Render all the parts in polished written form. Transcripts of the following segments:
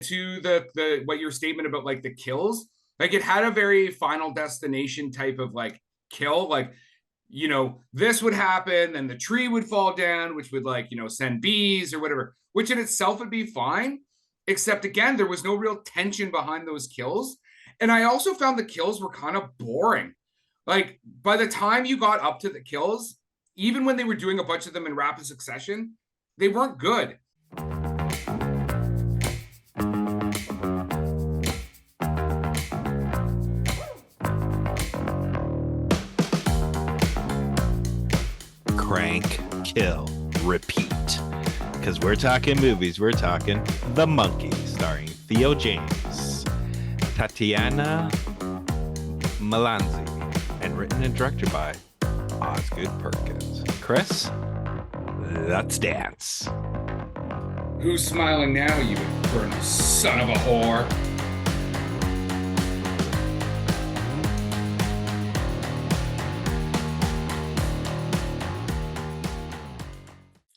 to the what your statement about like the kills, like it had a very Final Destination type of like kill, like this would happen, and the tree would fall down, which would like send bees or whatever, which in itself would be fine, except again there was no real tension behind those kills. And I also found the kills were kind of boring. Like by the time you got up to the kills, even when they were doing a bunch of them in rapid succession, they weren't good. Crank, kill, repeat. Because we're talking movies, we're talking The Monkey, starring Theo James, Tatiana Malanzi, and written and directed by Osgood Perkins. Chris, let's dance. Who's smiling now, you infernal son of a whore?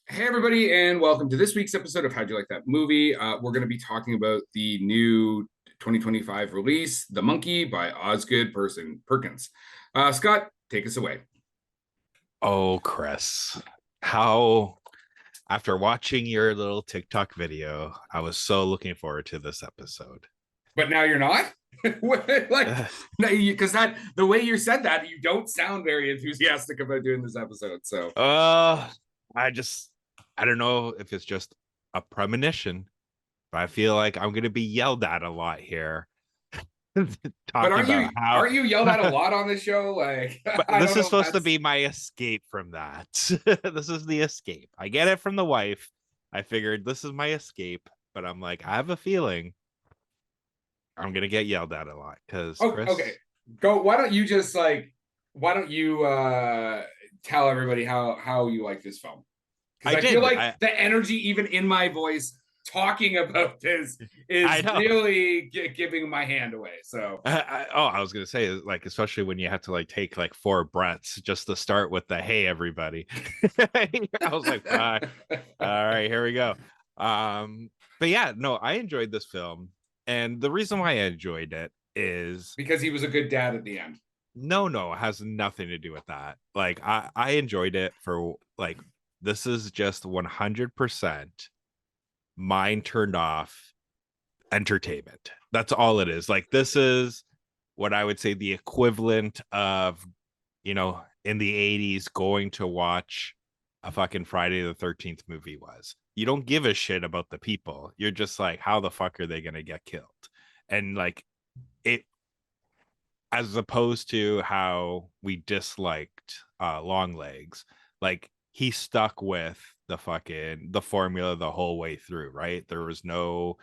Hey, everybody, and welcome to this week's episode of How'd You Like That Movie? We're going to be talking about the new 2025 release, The Monkey by Osgood Perkins. Scott, take us away. Oh, Chris, how, after watching your little TikTok video, I was so looking forward to this episode. But now you're not? Because the way you said that, you don't sound very enthusiastic about doing this episode. So, I don't know if it's just a premonition, but I feel like I'm going to be yelled at a lot here. But aren't you yelled at a lot on this show? Like, but this is supposed to be my escape from that. This is the escape. I get it from the wife. I figured this is my escape, but I'm like, I have a feeling I'm going to get yelled at a lot because okay, go. Why don't you tell everybody how you like this film? I feel like the energy, even in my voice, talking about this is really giving my hand away. So, I was gonna say, like, especially when you have to like take like 4 breaths just to start with the "Hey, everybody." I was like, all right, here we go. But yeah, no, I enjoyed this film, and the reason why I enjoyed it is because he was a good dad at the end. No, it has nothing to do with that. Like, I enjoyed it for like. This is just 100% mind turned off entertainment. That's all it is. Like, this is what I would say the equivalent of, in the 80s going to watch a fucking Friday the 13th movie was. You don't give a shit about the people. You're just like, how the fuck are they going to get killed? And like it, as opposed to how we disliked Longlegs, like, he stuck with the formula the whole way through, right? There was no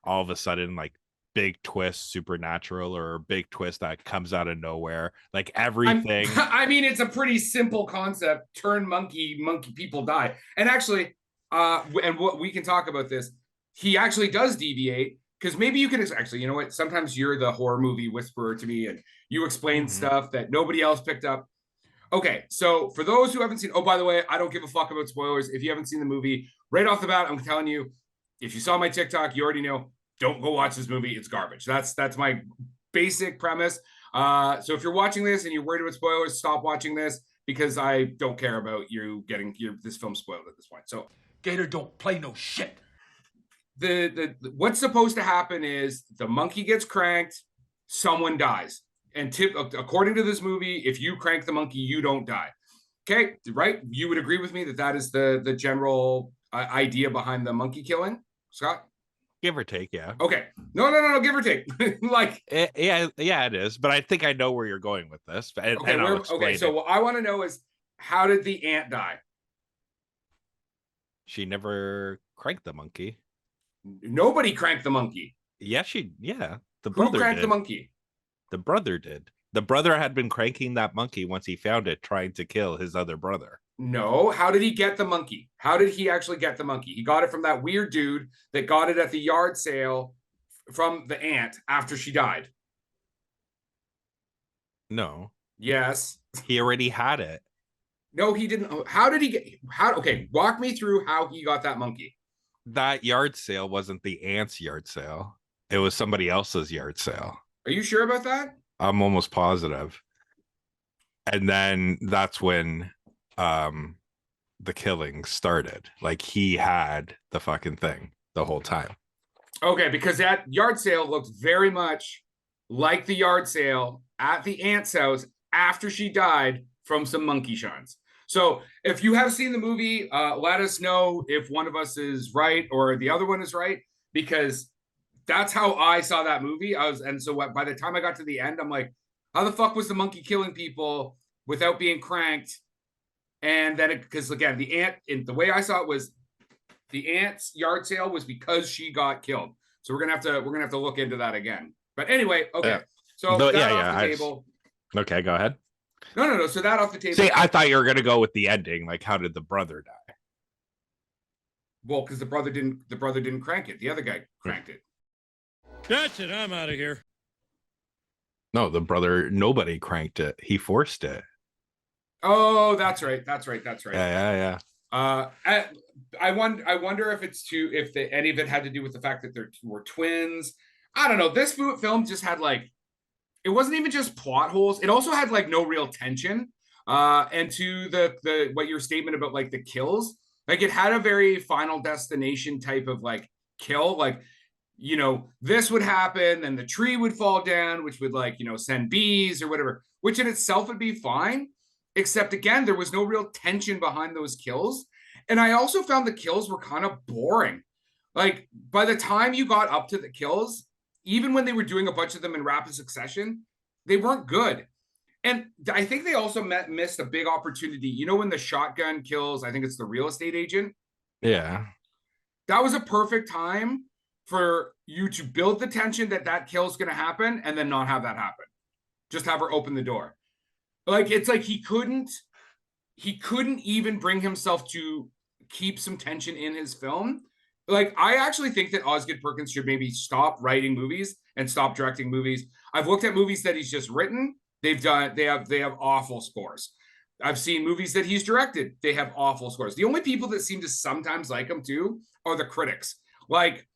all of a sudden like big twist supernatural or big twist that comes out of nowhere. Like everything. I mean, it's a pretty simple concept. Turn monkey, people die. And actually, and what we can talk about this, he actually does deviate, because maybe you can actually, you know what? Sometimes you're the horror movie whisperer to me, and you explain stuff that nobody else picked up. Okay, so for those who haven't seen, oh, by the way, I don't give a fuck about spoilers. If you haven't seen the movie, right off the bat, I'm telling you, if you saw my TikTok, you already know, don't go watch this movie. It's garbage. That's my basic premise. So if you're watching this and you're worried about spoilers, stop watching this, because I don't care about you getting this film spoiled at this point. So Gator don't play no shit. The what's supposed to happen is the monkey gets cranked, someone dies. And according to this movie, if you crank the monkey, you don't die. Okay, right? You would agree with me that is the general idea behind the monkey killing, Scott? Give or take, yeah. Okay. No, give or take. Like, yeah, it is. But I think I know where you're going with this. So what I want to know is, how did the ant die? She never cranked the monkey. Nobody cranked the monkey. Yeah, the brother Who cranked the monkey? The brother did. The brother had been cranking that monkey once he found it, trying to kill his other brother. No. How did he get the monkey? How did he actually get the monkey? He got it from that weird dude that got it at the yard sale from the aunt after she died. No. Yes. He already had it. No, he didn't. How did he get... Okay, walk me through how he got that monkey. that yard sale wasn't the aunt's yard sale. It was somebody else's yard sale. Are you sure about that? I'm almost positive. And then that's when the killing started. Like he had the fucking thing the whole time. Okay, because that yard sale looked very much like the yard sale at the aunt's house after she died from some monkey shines. So if you have seen the movie, let us know if one of us is right or the other one is right, because that's how I saw that movie. By the time I got to the end, I'm like, how the fuck was the monkey killing people without being cranked? And then because again, the aunt, in the way I saw it was the aunt's yard sale was because she got killed. So we're gonna have to look into that again. But anyway, okay. Yeah. So No, that yeah, off yeah, the table. Okay, go ahead. No. So that off the table. See, I thought you were gonna go with the ending. Like, how did the brother die? Well, because the brother didn't crank it. The other guy cranked it. That's it. I'm out of here. No, the brother, nobody cranked it. He forced it. Oh, that's right. Yeah. I wonder if any of it had to do with the fact that they were twins. I don't know. This film just had like, it wasn't even just plot holes. It also had like no real tension. And to the what your statement about like the kills, like it had a very Final Destination type of like kill, like, you know, this would happen and the tree would fall down, which would like, you know, send bees or whatever, which in itself would be fine. Except again, there was no real tension behind those kills. And I also found the kills were kind of boring. Like by the time you got up to the kills, even when they were doing a bunch of them in rapid succession, they weren't good. And I think they also missed a big opportunity. You know, when the shotgun kills, I think it's the real estate agent. Yeah. That was a perfect time for you to build the tension that kill is going to happen and then not have that happen. Just have her open the door. Like, it's like he couldn't even bring himself to keep some tension in his film. Like, I actually think that Osgood Perkins should maybe stop writing movies and stop directing movies. I've looked at movies that he's just written. They have awful scores. I've seen movies that he's directed. They have awful scores. The only people that seem to sometimes like him too are the critics. Like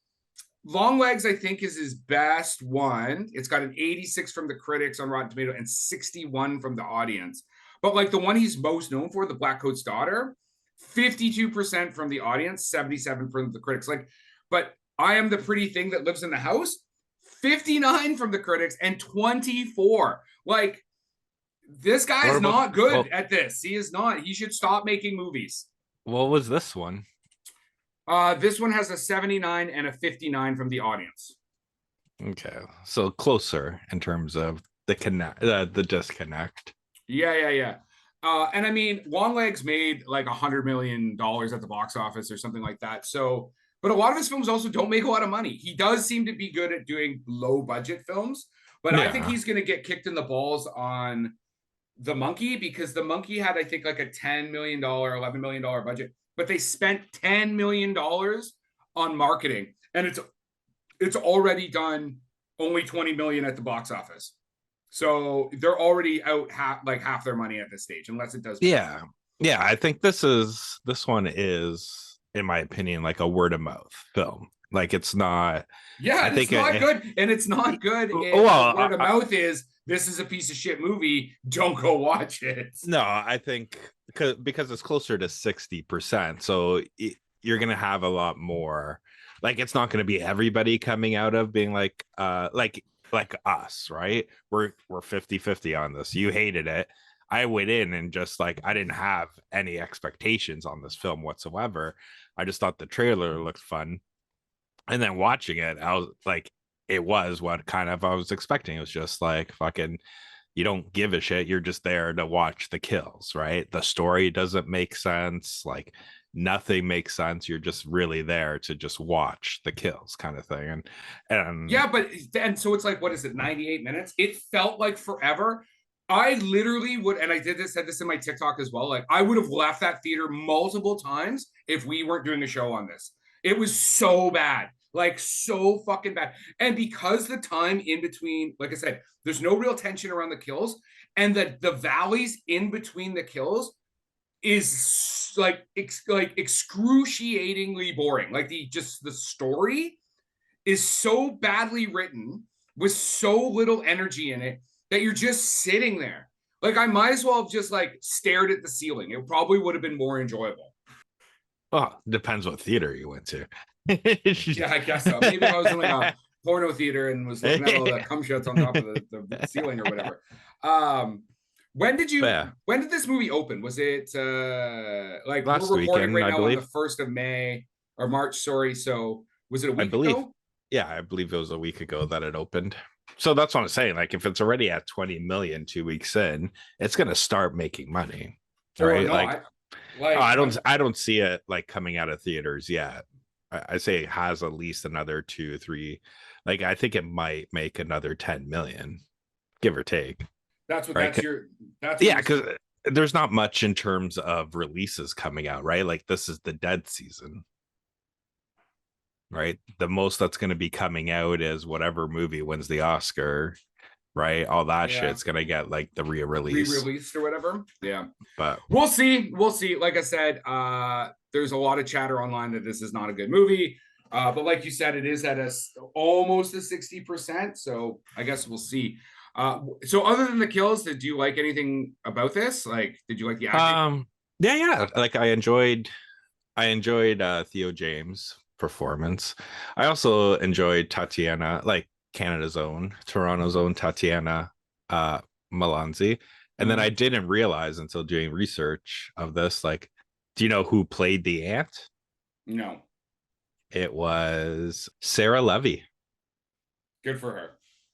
Longlegs, I think, is his best one. It's got an 86 from the critics on Rotten Tomato and 61 from the audience. But like the one he's most known for, the Blackcoats Daughter, 52% from the audience, 77 from the critics. Like, but I Am the Pretty Thing That Lives in the House, 59 from the critics and 24. Like, this guy is not good at this. He is not. He should stop making movies. What was this one? This one has a 79 and a 59 from the audience. Okay, so closer in terms of the disconnect. Yeah. And I mean, Longlegs made like $100 million at the box office or something like that. So, but a lot of his films also don't make a lot of money. He does seem to be good at doing low budget films, but yeah. I think he's going to get kicked in the balls on The Monkey, because The Monkey had, I think, like a $10 million, $11 million budget, but they spent $10 million on marketing, and it's already done only 20 million at the box office. So they're already out half their money at this stage, unless it does. Yeah. I think this one is, in my opinion, like a word of mouth film. Like, it's not. Yeah, it's not good, and it's not good. Well, word of mouth is, this is a piece of shit movie. Don't go watch it. No, I think because it's closer to 60%, so you're gonna have a lot more. Like, it's not gonna be everybody coming out of being like us, right? We're 50-50 on this. You hated it. I went in and just like, I didn't have any expectations on this film whatsoever. I just thought the trailer looked fun. And then watching it, I was like, it was what kind of I was expecting. It was just like, fucking, you don't give a shit. You're just there to watch the kills, right? The story doesn't make sense. Like, nothing makes sense. You're just really there to just watch the kills, kind of thing. And yeah, and so it's like, what is it, 98 minutes? It felt like forever. I literally would, and I said this in my TikTok as well, like, I would have left that theater multiple times if we weren't doing a show on this. It was so bad, like so fucking bad. And because the time in between, like I said, there's no real tension around the kills, and the valleys in between the kills is like excruciatingly boring. Like the story is so badly written with so little energy in it that you're just sitting there. Like I might as well have just like stared at the ceiling. It probably would have been more enjoyable. Well, depends what theater you went to. Yeah, I guess so. Maybe if I was in like a porno theater and was looking at all the cum shots on top of the ceiling or whatever. When did this movie open? Was it like last we're recording weekend, right I now believe. on the 1st of May or March, sorry. So was it a week believe. ago? Yeah, I believe it was a week ago that it opened. So that's what I'm saying. Like if it's already at 20 million 2 weeks in, it's gonna start making money. Right. No, I don't see it like coming out of theaters yet. I say it has at least another 2-3. Like I think it might make another 10 million, give or take. That's what right? Because there's not much in terms of releases coming out, right? Like this is the dead season. Right. The most that's going to be coming out is whatever movie wins the Oscar, right? All that shit's going to get like the re-released or whatever. Yeah. But we'll see. Like I said, there's a lot of chatter online that this is not a good movie. But like you said, it is at almost a 60%. So I guess we'll see. So other than the kills, did you like anything about this? Like, did you like the acting? Yeah. Like I enjoyed Theo James' performance. I also enjoyed Tatiana, like Canada's own, Toronto's own Tatiana Malanzi. And then I didn't realize until doing research of this, like, do you know who played the Aint? No. It was Sarah Levy. Good for her.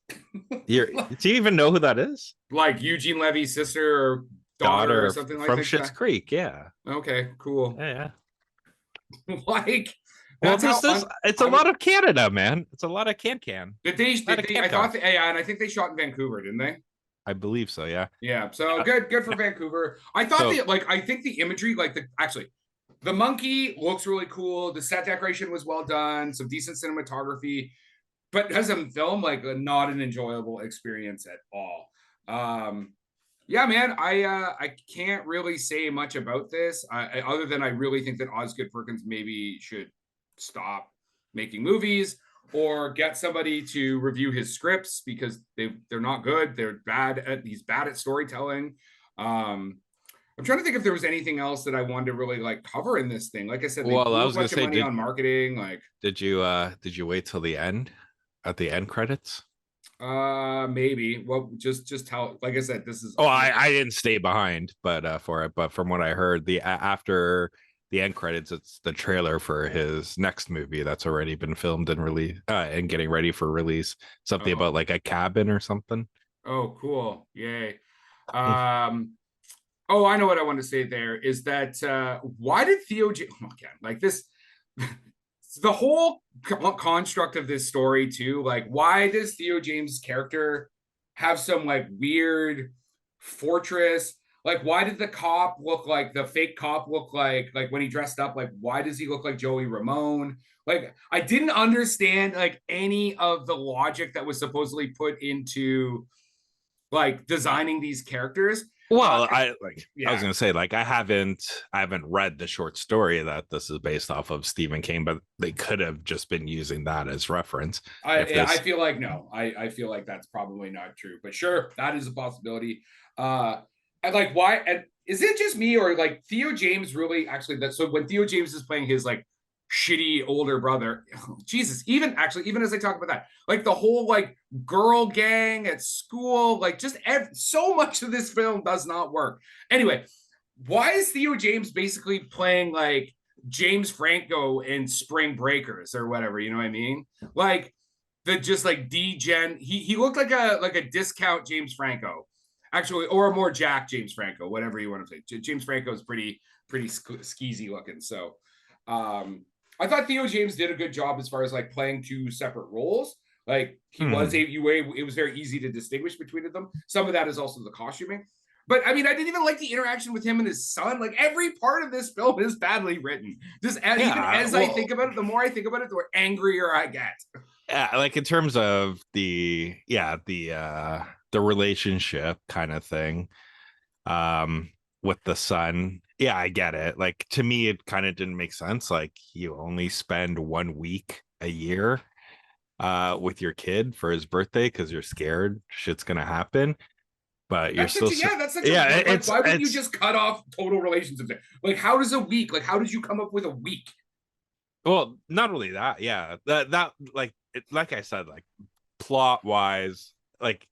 Do you even know who that is? Like Eugene Levy's sister or daughter or something like that? From Schitt's Creek, yeah. Okay, cool. Yeah. Like, well, it's a lot of Canada, man. It's a lot of can. Did they I thought and I think they shot in Vancouver, didn't they? I believe so, yeah. Yeah, so good for Vancouver. I thought I think the imagery, like the monkey looks really cool. The set decoration was well done, some decent cinematography, but as a film, like not an enjoyable experience at all. Yeah, man, I can't really say much about this other than I really think that Osgood Perkins maybe should stop making movies or get somebody to review his scripts because they're not good. He's bad at storytelling. I'm trying to think if there was anything else that I wanted to really like cover in this thing. Like I said, they blew a bunch of money on marketing. Like, did you wait till the end, at the end credits? Maybe. Well, just how, like I said, this is. I didn't stay behind, but from what I heard, after the end credits, it's the trailer for his next movie that's already been filmed and released and getting ready for release. Something about like a cabin or something. Oh, cool! Yay. Oh, I know what I want to say there is that why did Theo like this? The whole construct of this story too, like why does Theo James' character have some like weird fortress? Like why did the fake cop look like when he dressed up, like why does he look like Joey Ramone? Like I didn't understand like any of the logic that was supposedly put into like designing these characters. Well, I was gonna say, like, I haven't read the short story that this is based off of Stephen King, but they could have just been using that as reference. I feel like no, I feel like that's probably not true, but sure, that is a possibility. And like, why? And is it just me or like Theo James really actually so when Theo James is playing his like shitty older brother, Jesus, even as I talk about that, like the whole like girl gang at school, like just so much of this film does not work. Anyway, why is Theo James basically playing like James Franco in Spring Breakers or whatever, you know what I mean? Like the just like he looked like a discount James Franco actually, or a more Jack James Franco, whatever you want to say. James Franco is pretty skeezy looking. So I thought Theo James did a good job as far as like playing two separate roles. Like it was very easy to distinguish between them. Some of that is also the costuming. But I mean, I didn't even like the interaction with him and his son. Like every part of this film is badly written. Just I think about it, the more I think about it, the more angrier I get. Yeah, like in terms of the relationship kind of thing. with the son. Yeah, I get it. Like, to me, it kind of didn't make sense. Like, you only spend 1 week a year with your kid for his birthday because you're scared shit's gonna happen. But you're still that's such yeah, a like, why wouldn't you it's just cut off total relationships? Like, how does a week, like, how did you come up with a week? well, not only that, yeah, that like like I said, like plot wise, like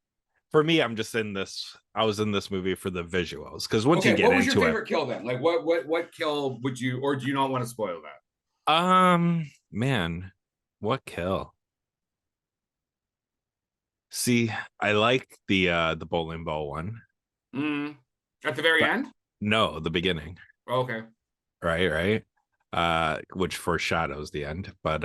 for me, I was in this movie for the visuals, because once you get what was into your favorite kill then? Like, what kill would you, or do you not want to spoil that? Man, what kill? See, I like the bowling ball one. At the very But end? no, the beginning. Okay. Right. Which foreshadows the end. But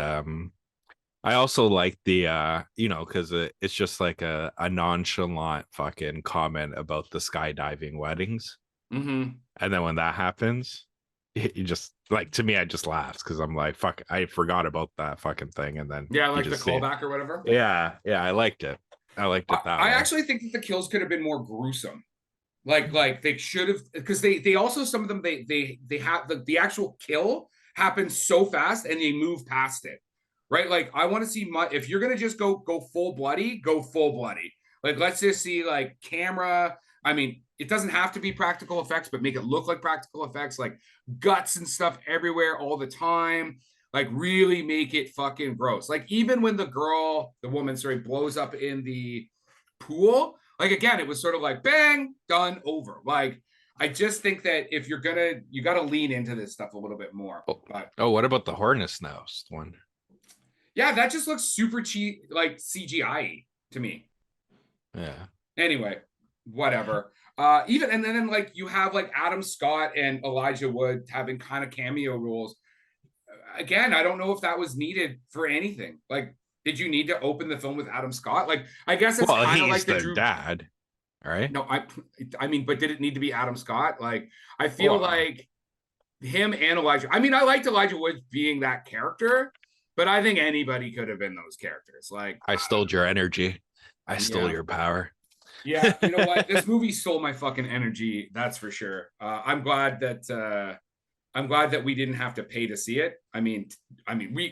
I also like the because it's just like a nonchalant fucking comment about the skydiving weddings. Mm-hmm. And then when that happens, you just, like, to me, I just laughed because I'm like, fuck, I forgot about that fucking thing. And then Yeah, you like the just see it. callback or whatever. Yeah, I liked it. I liked it that I way. actually think that the kills could have been more gruesome. Like they should have, because they also, some of them, they have the actual kill happens so fast and they move past it, right? Like, I want to see if you're gonna just go full bloody, go full bloody. Like, let's just see, like, camera. I mean, it doesn't have to be practical effects, but make it look like practical effects, like guts and stuff everywhere all the time. Like, really make it fucking gross. Like, even when the woman, sorry, blows up in the pool, like, again, it was sort of like bang, done, over. Like, I just think that if you got to lean into this stuff a little bit more. But what about the hornet's nest one? yeah, that just looks super cheap, like CGI to me. Yeah. Anyway, whatever. Even, and then like you have like Adam Scott and Elijah Wood having kind of cameo roles. Again, I don't know if that was needed for anything. Like, did you need to open the film with Adam Scott? Like, I guess it's kind of like the dad, right? No, I mean, but did it need to be Adam Scott? Like, I feel like him and Elijah. I mean, I liked Elijah Wood being that character, but I think anybody could have been those characters. Like, I stole your energy. I stole your power. Yeah, you know what? This movie stole my fucking energy. That's for sure. I'm glad that we didn't have to pay to see it. I mean,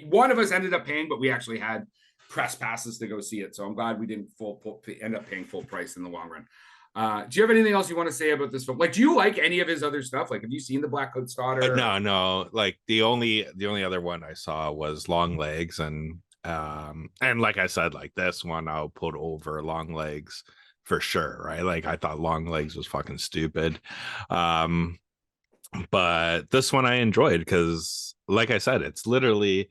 one of us ended up paying, but we actually had press passes to go see it. So I'm glad we didn't end up paying full price in the long run. Do you have anything else you want to say about this film? Like, do you like any of his other stuff? Like, have you seen the Blackcoats Daughter? No. Like, the only other one I saw was Longlegs, and like I said, like, this one I'll put over Longlegs for sure, right? Like, I thought Longlegs was fucking stupid. But this one I enjoyed because, like I said, it's literally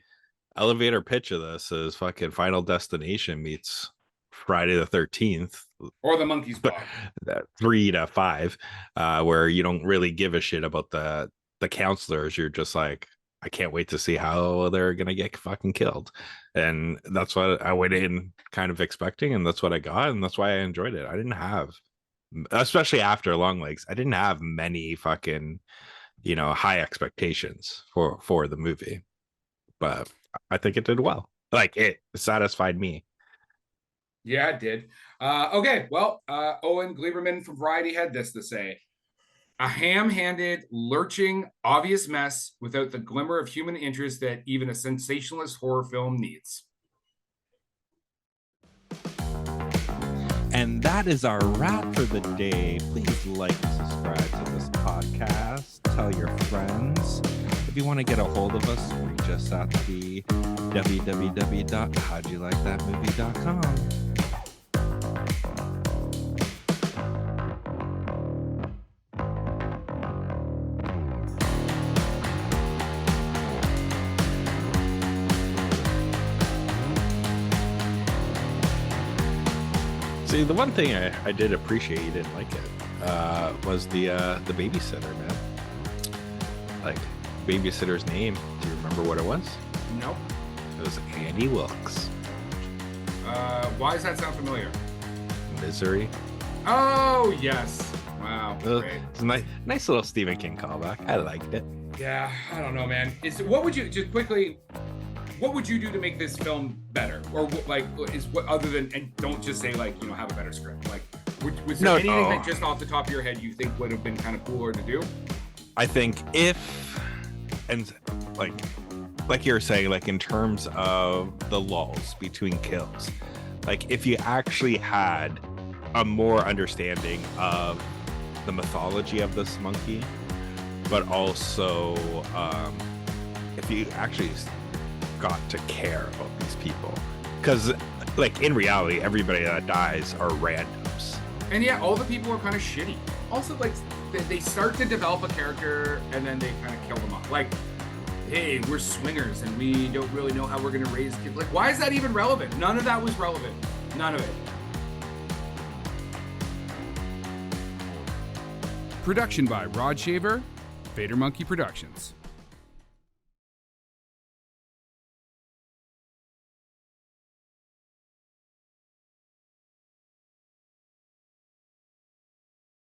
elevator pitch of this is fucking Final Destination meets Friday the 13th, or the Monkey's Paw, 3 to 5, where you don't really give a shit about the counselors. You're just like, I can't wait to see how they're gonna get fucking killed. And that's what I went in kind of expecting, and that's what I got, and that's why I enjoyed it. I didn't have, especially after Longlegs, I didn't have many fucking high expectations for the movie, but I think it did well. Like, it satisfied me. Yeah, it did. Okay, well, Owen Gleiberman from Variety had this to say: a ham-handed, lurching, obvious mess without the glimmer of human interest that even a sensationalist horror film needs. And that is our wrap for the day. Please like and subscribe to this podcast. Tell your friends. If you want to get a hold of us, reach us at the www.howdyoulikethatmovie.com. See, the one thing I did appreciate you didn't like it was the babysitter, man. Like, babysitter's name. Do you remember what it was? Nope. It was Annie Wilkes. Why does that sound familiar? Misery. Oh, yes. Wow. Great. It's a nice little Stephen King callback. I liked it. Yeah, I don't know, man. What would you do to make this film better? Or like, other than, and don't just say, like, have a better script. Like, Was there No, anything no. that just off the top of your head you think would have been kind of cooler to do? I think and like you were saying, like in terms of the lulls between kills, like if you actually had a more understanding of the mythology of this monkey, but also if you actually got to care about these people, because like in reality everybody that dies are randoms. And yeah, all the people are kind of shitty. Also, like, they start to develop a character and then they kind of kill them off. Like, hey, we're swingers and we don't really know how we're going to raise kids. Like, why is that even relevant? None of that was relevant. None of it. Production by Rod Shaver, Vader Monkey Productions.